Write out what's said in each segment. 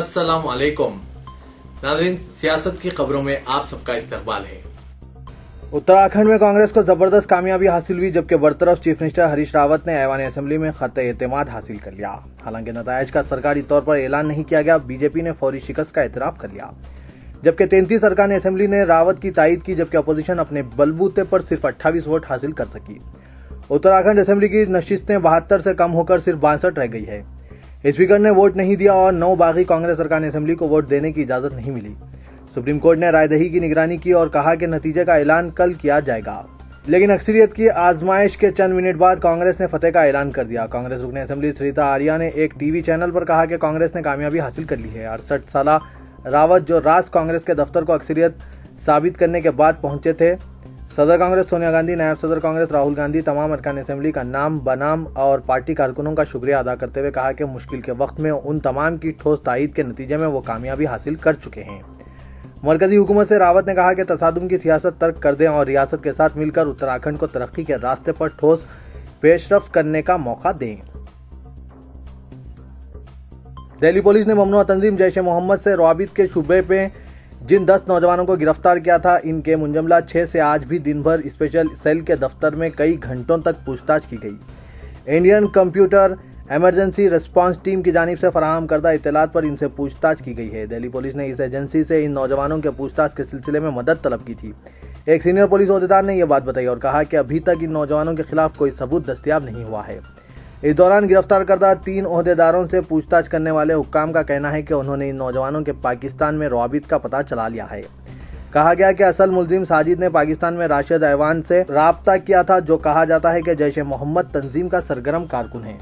अस्सलाम वालेकुम नाज़रीन, सियासत की खबरों में आप सबका इस्तकबाल है। उत्तराखंड में कांग्रेस को जबरदस्त कामयाबी हासिल हुई, जबकि बरतरफ चीफ मिनिस्टर हरीश रावत ने ऐवान असेंबली में खत एतमाद हासिल कर लिया। हालांकि नतायज का सरकारी तौर पर ऐलान नहीं किया गया। बीजेपी ने फौरी शिकस्त का एतराफ कर लिया, जबकि 33 अरकान असेंबली ने रावत की तायद की, जबकि अपोजिशन अपने बलबूते पर सिर्फ 28 वोट हासिल कर सकी। उत्तराखंड असेंबली की नशिस्तें 72 से कम होकर सिर्फ 62 रह गई है। स्पीकर ने वोट नहीं दिया और 9 बागी कांग्रेस अरकान असेंबली को वोट देने की इजाजत नहीं मिली। सुप्रीम कोर्ट ने रायदही की निगरानी की और कहा कि नतीजे का ऐलान कल किया जाएगा, लेकिन अक्सरियत की आजमाइश के चंद मिनट बाद कांग्रेस ने फतेह का ऐलान कर दिया। कांग्रेस रुकन असेंबली सरिता आर्या ने एक टीवी चैनल पर कहा कि कांग्रेस ने कामयाबी हासिल कर ली है। 68 साल रावत, जो राष्ट्र कांग्रेस के दफ्तर को अक्सरियत साबित करने के बाद पहुंचे थे। सदर कांग्रेस सोनिया गांधी, नायब सदर कांग्रेस राहुल गांधी तमाम अरकान असेंबली का नाम बनाम और पार्टी कारकुनों का शुक्रिया अदा करते हुए कहा कि मुश्किल के वक्त में उन तमाम की ठोस तायद के नतीजे में वो कामयाबी हासिल कर चुके हैं। मरकजी हुकूमत से रावत ने कहा कि तसादुम की सियासत तर्क कर दें और रियासत के साथ मिलकर उत्तराखंड को तरक्की के रास्ते पर ठोस पेशरफ्त करने का मौका दें। दिल्ली पुलिस ने ममनुआ तंजीम जैश-ए-मोहम्मद से रवाबित के शुबे में जिन 10 नौजवानों को गिरफ्तार किया था, इनके मुंजमला 6 से आज भी दिन भर स्पेशल सेल के दफ्तर में कई घंटों तक पूछताछ की गई। Indian computer emergency response team की जानिब से फराहम करदा इत्तलात पर इनसे पूछताछ की गई है। दिल्ली पुलिस ने इस एजेंसी से इन नौजवानों के पूछताछ के सिलसिले में मदद तलब की थी। एक सीनियर पुलिस ओहदेदार ने यह बात बताई और कहा कि अभी तक इन नौजवानों के खिलाफ कोई सबूत दस्तियाब नहीं हुआ है। इस दौरान गिरफ्तार करदा 3 ओहदेदारों से पूछताछ करने वाले हुक्काम का कहना है कि उन्होंने इन नौजवानों के पाकिस्तान में रवाबित का पता चला लिया है। कहा गया कि असल मुलजिम साजिद ने पाकिस्तान में राशिद ऐवान से राब्ता किया था, जो कहा जाता है कि जैश-ए-मोहम्मद तंजीम का सरगर्म कारकुन है।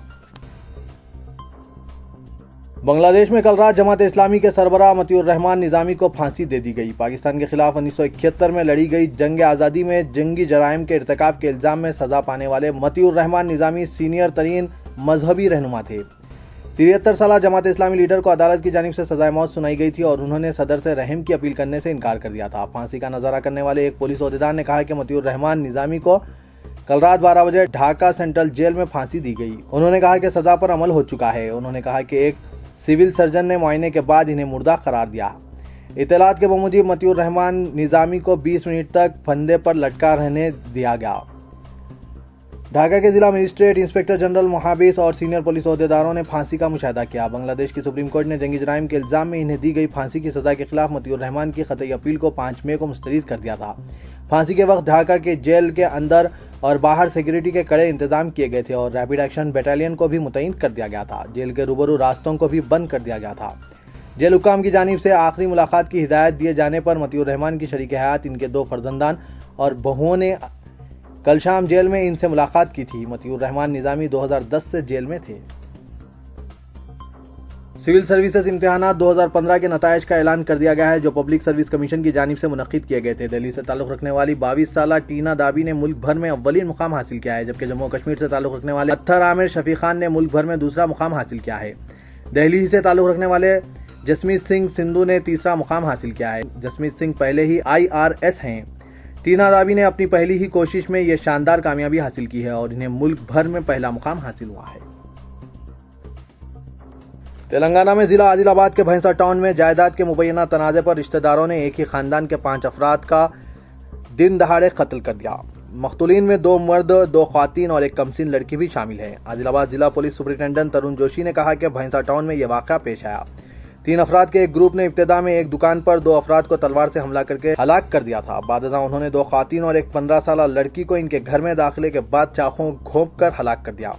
बांग्लादेश में कल रात जमात इस्लामी के सरबराह मतीउर रहमान निजामी को फांसी दे दी गई। पाकिस्तान के खिलाफ 1971 में लड़ी गई जंग आज़ादी में जंगी जराइम के इर्तिकाब के इल्जाम में सजा पाने वाले मतीउर रहमान निजामी सीनियर तरीन मजहबी रहनुमा थे। 73 साल जमात इस्लामी लीडर को अदालत की जानिब से सजाए मौत सुनाई गई थी और उन्होंने सदर से रहम की अपील करने से इनकार कर दिया था। फांसी का नजारा करने वाले एक पुलिस ओहदेदार ने कहा कि मतीउर रहमान निजामी को कल रात 12 बजे ढाका सेंट्रल जेल में फांसी दी गई। उन्होंने कहा कि सजा पर अमल हो चुका है। उन्होंने कहा कि एक सिविल सर्जन ने मुआयने के बाद इन्हें मुर्दा करार दिया। इत्तलात के बमुजिब मतीउर रहमान निजामी को 20 मिनट तक फंदे पर लटका रहने दिया गया। ढाका के जिला मजिस्ट्रेट, इंस्पेक्टर जनरल मुहाबिस और सीनियर पुलिस ओहदेदारों ने फांसी का मुशाहिदा किया। बांग्लादेश की सुप्रीम कोर्ट ने जंगी जराइम के इल्जाम में इन्हें दी गई फांसी की सजा के खिलाफ मतीउर रहमान की क़तई अपील को 5 मई को मुस्तरद कर दिया था। फांसी के वक्त ढाका के जेल के अंदर और बाहर सिक्योरिटी के कड़े इंतजाम किए गए थे और रैपिड एक्शन बटालियन को भी मुतय्यन कर दिया गया था। जेल के रूबरू रास्तों को भी बंद कर दिया गया था। जेल हुक्काम की जानिब से आखिरी मुलाकात की हिदायत दिए जाने पर मतीउर रहमान की शरीक हयात, इनके 2 फर्जंदान और बहुओं ने कल शाम जेल में इनसे मुलाकात की थी। मतीउर रहमान निजामी 2010 से जेल में थे। सिविल सर्विसेज इम्तिहानात 2015 के नतायज का ऐलान कर दिया गया है, जो पब्लिक सर्विस कमीशन की जानिब से मुनक्किद किए गए थे। दिल्ली से ताल्लुक़ रखने वाली 22 साल टीना दाबी ने मुल्क भर में अव्वलीन मुकाम हासिल किया है, जबकि जम्मू कश्मीर से ताल्लुक़ रखने वाले अत्थर आमिर शफी खान ने मुल्क भर में दूसरा मुकाम हासिल किया है। दिल्ली से ताल्लुक़ रखने वाले जसमीत सिंह सिंधु ने तीसरा मुकाम हासिल किया है। जसमीत सिंह पहले ही IRS हैं। टीना दाबी ने अपनी पहली ही कोशिश में यह शानदार कामयाबी हासिल की है और इन्हें मुल्क भर में पहला मुकाम हासिल हुआ है। तेलंगाना में जिला आदिलाबाद के भैंसा टाउन में जायदाद के मुबैना तनाज़े पर रिश्तेदारों ने एक ही खानदान के 5 अफराद का दिन दहाड़े कत्ल कर दिया। मख्तूलीन में 2 मर्द, 2 ख़वातीन और एक कमसीन लड़की भी शामिल है। आदिलाबाद जिला पुलिस सुपरिटेंडेंट तरुण जोशी ने कहा कि भैंसा टाउन में यह वाक़या पेश आया। 3 अफराद के एक ग्रुप ने इब्तिदा में एक दुकान पर 2 अफराद को तलवार से हमला करके हलाक कर दिया था। बादशाह उन्होंने 2 ख़वातीन और एक 15 साल लड़की को इनके घर में दाखिले के बाद चाकू घोंप कर हलाक कर दिया।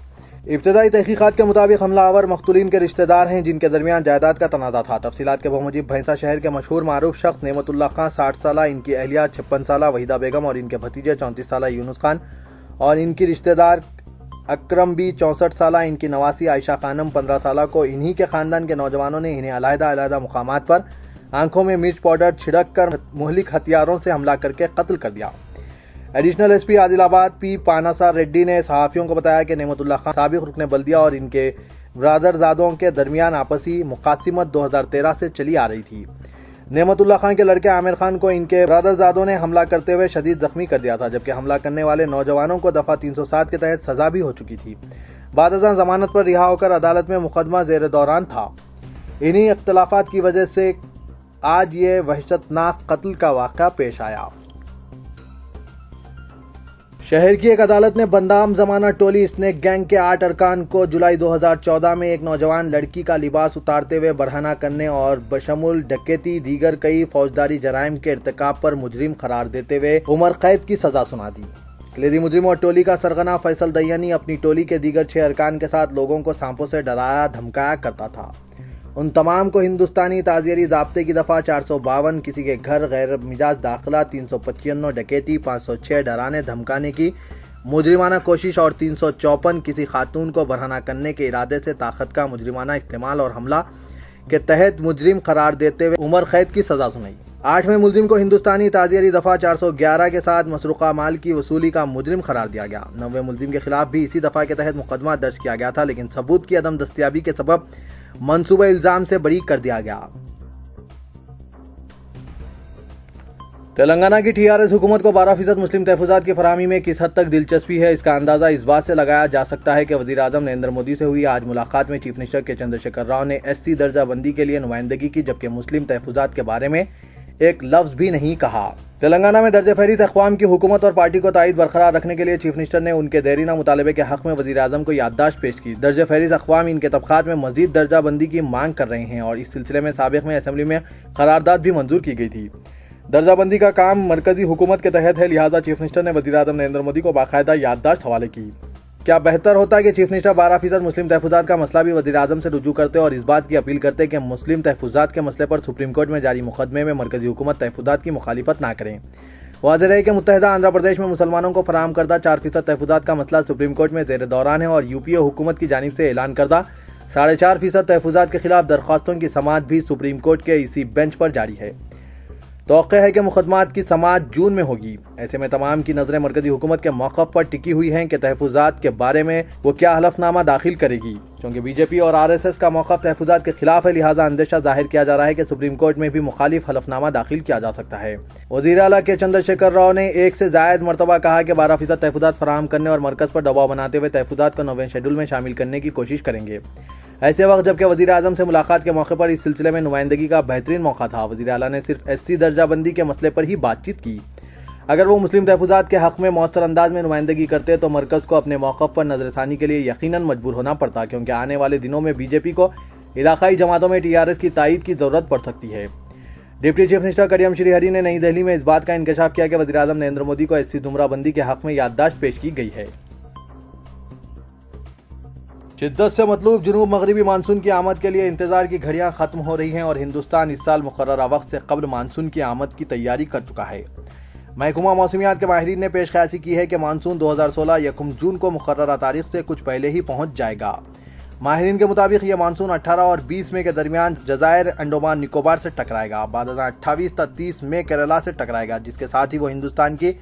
इब्तिदाई तहकीकात के मुताबिक हमलावर मख्तूलीन के रिश्तेदार हैं, जिनके दरमियान जायदाद का तनाज़ा था। तफसीलात के बमुजिब भैंसा शहर के मशहूर मारूफ शख्स नेमतुल्लाह खान 60 साल, इनकी अहलिया 56 साल वहीदा बेगम और इनके भतीजे 34 साल यूनुस खान और इनकी रिश्तेदार अकरम भी 64 साल, इनकी नवासी आयशा खानम 15 साल को इन्हीं के खानदान के नौजवानों ने इन्हें अलहदा मुकामात पर आंखों में मिर्च पाउडर छिड़क कर मुहलिक हथियारों से हमला करके कत्ल कर दिया। एडिशनल SP आदिलाबाद P पानासार रेड्डी ने सहाफ़ियों को बताया कि नेमतुल्लाह खान साबिक रुकने बल्दिया और इनके ब्रदरजादों के दरमियान आपसी मुकासिमत 2013 से चली आ रही थी। नेमतुल्लाह खान के लड़के आमिर खान को इनके ब्रदरजादों ने हमला करते हुए शदीद जख्मी कर दिया था, जबकि हमला करने वाले नौजवानों को दफ़ा 307 के तहत सजा भी हो चुकी थी। बाद अज़ां जमानत पर रिहा होकर अदालत में मुकदमा ज़ेर दौरान था। इन्हीं इख्तलाफात की वजह से आज ये वहशतनाक कत्ल का वाक़ा पेश आया। शहर की एक अदालत ने बंदाम जमाना टोली स्नेक गैंग के 8 अरकान को जुलाई 2014 में एक नौजवान लड़की का लिबास उतारते हुए बरहना करने और बशमुल डकैती दीगर कई फौजदारी जराइम के इर्तिकाब पर मुजरिम करार देते हुए उम्र कैद की सजा सुना दी। कलीदी मुजरिम और टोली का सरगना फैसल दैयानी अपनी टोली के दीगर 6 अरकान के साथ लोगों को सांपों से डराया धमकाया करता था। उन तमाम को हिंदुस्तानी ताजियरी ज़ाब्ते की दफ़ा 452, किसी के घर गैर मिजाज दाखिला, 395 डकैती, 506 डराने धमकाने की मुजरिमाना कोशिश और 354 किसी खातून को बरहना करने के इरादे से ताकत का मुजरिमाना इस्तेमाल और हमला के तहत मुजरिम करार देते हुए उम्र कैद की सजा सुनाई। 8वें मुलजिम को हिंदुस्तानी ताजियरी दफ़ा 411 के साथ मसरूक़ा माल की वसूली का मुजरिम करार दिया गया। 9वें मुलजिम के खिलाफ भी इसी दफ़ा के तहत मुकदमा दर्ज किया गया था, लेकिन सबूत की अदम दस्तियाबी के सबब मंसूबा इल्जाम से बरी कर दिया गया। तेलंगाना की टीआरएस हुकूमत को 12% मुस्लिम तहफुजात की फराहमी में किस हद तक दिलचस्पी है, इसका अंदाजा इस बात से लगाया जा सकता है कि वज़ीर आज़म नरेंद्र मोदी से हुई आज मुलाकात में चीफ मिनिस्टर के चंद्रशेखर राव ने SC दर्जा बंदी के लिए नुमाइंदगी की, जबकि मुस्लिम तहफुजात के बारे में एक लफ्ज भी नहीं कहा। तेलंगाना में दर्ज फहरिस्त अक़वाम की हुकूमत और पार्टी को ताईद बरकरार रखने के लिए चीफ मिनिस्टर ने उनके देरीना मुतालबे के हक में वज़ीर आज़म को याददाश्त पेश की। दर्ज फहरिस्त अक़वाम इनके तबक़ात में मज़ीद दर्जा बंदी की मांग कर रहे हैं और इस सिलसिले में साबिक़ में असम्बली में करारदाद भी मंजूर की गई थी। दर्जा बंदी का काम मरकजी हुकूमत के तहत है, लिहाजा चीफ मिनिस्टर ने वज़ीर आज़म नरेंद्र मोदी को बाकायदा याददाश्त हवाले की। क्या बेहतर होता है कि चीफ मिनिस्टर 12% मुस्लिम तहफुजात का मसला भी वज़ीर आज़म से रुजू करते और इस बात की अपील करते कि मुस्लिम तहफुजात के मसले पर सुप्रीम कोर्ट में जारी मुकदमे में मरकजी हुकूमत तहफुजात की मुखालिफत ना करें। वाज़ेह है कि मुत्तहिदा आंध्र प्रदेश में मुसलमानों को फराहम करदा 4% तहफुजात का मसला सुप्रीम कोर्ट में ज़ेर दौरान है और यूपीए हुकूमत की जानिब से ऐलान करदा 4.5% तहफुजात के खिलाफ दरख्वास्तों की समाअत भी सुप्रीम कोर्ट के इसी बेंच पर जारी है। तौक़े है कि मुकदमात की समाअत जून में होगी। ऐसे में तमाम की नज़रें मरकजी हुकूमत के मौक़िफ़ पर टिकी हुई हैं कि तहफुजात के बारे में वो क्या हलफनामा दाखिल करेगी। चूँकि बीजेपी और RSS का मौक़िफ़ तहफुजात के खिलाफ है, लिहाजा अंदेशा जाहिर किया जा रहा है कि सुप्रीम कोर्ट में भी मुखालिफ हलफनामा दाखिल किया जा सकता है। वज़ीर आला के चंद्रशेखर राव ने एक से ज़ायद मरतबा कहा कि 12% तहफुजात फराहम करने और मरकज़ पर दबाव बनाते हुए तहफुजात को 9वें शेड्यूल में शामिल करने की कोशिश करेंगे। ऐसे वक्त जबकि वज़ीर आज़म से मुलाकात के मौके पर इस सिलसिले में नुमाइंदगी का बेहतरीन मौका था, वज़ीर आला ने सिर्फ SC दर्जा बंदी के मसले पर ही बातचीत की। अगर वो मुस्लिम तहफुजात के हक़ में मौसर अंदाज में नुमाइंदगी करते तो मरकज़ को अपने मौक़िफ़ पर नज़रसानी के लिए यकीनन मजबूर होना पड़ता, क्योंकि आने वाले दिनों में बीजेपी को इलाकाई जमातों में TRS की तायीद की ज़रूरत पड़ सकती है। डिप्टी चीफ मिनिस्टर कडियम श्रीहरी ने नई दिल्ली में इस बात का इंकशाफ किया कि वज़ीर आज़म नरेंद्र मोदी को SC जुमराबंदी के हक़ में याददाश्त पेश की गई है। शिद्दत से मतलूब जुनूब मगरबी मानसून की आमद के लिए इंतजार की घड़ियां खत्म हो रही हैं और हिंदुस्तान इस साल मुकर्ररा वक्त से कब्ल मानसून की आमद की तैयारी कर चुका है। महकमा मौसमियात के माहिरीन ने पेश क़यासी की है कि मानसून 2016 1 जून को मुकर्ररा तारीख से कुछ पहले ही पहुंच जाएगा। माहिरीन के मुताबिक यह मानसून 18 और 20 मई के दरमियान जज़ायर अंडोमान निकोबार से टकराएगा। बाद 28 तक 30 मई केरला से टकराएगा, जिसके साथ ही वो हिंदुस्तान की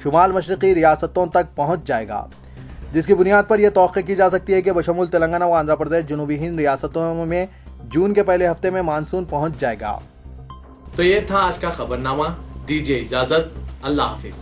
शुमाल मशरक़ी रियासतों तक पहुँच जाएगा, जिसकी बुनियाद पर यह तौक़े की जा सकती है कि बशमुल तेलंगाना व आंध्र प्रदेश जनूबी हिंद रियासतों में जून के पहले हफ्ते में मानसून पहुंच जाएगा। तो ये था आज का खबरनामा। दीजिए इजाजत। अल्लाह हाफिज।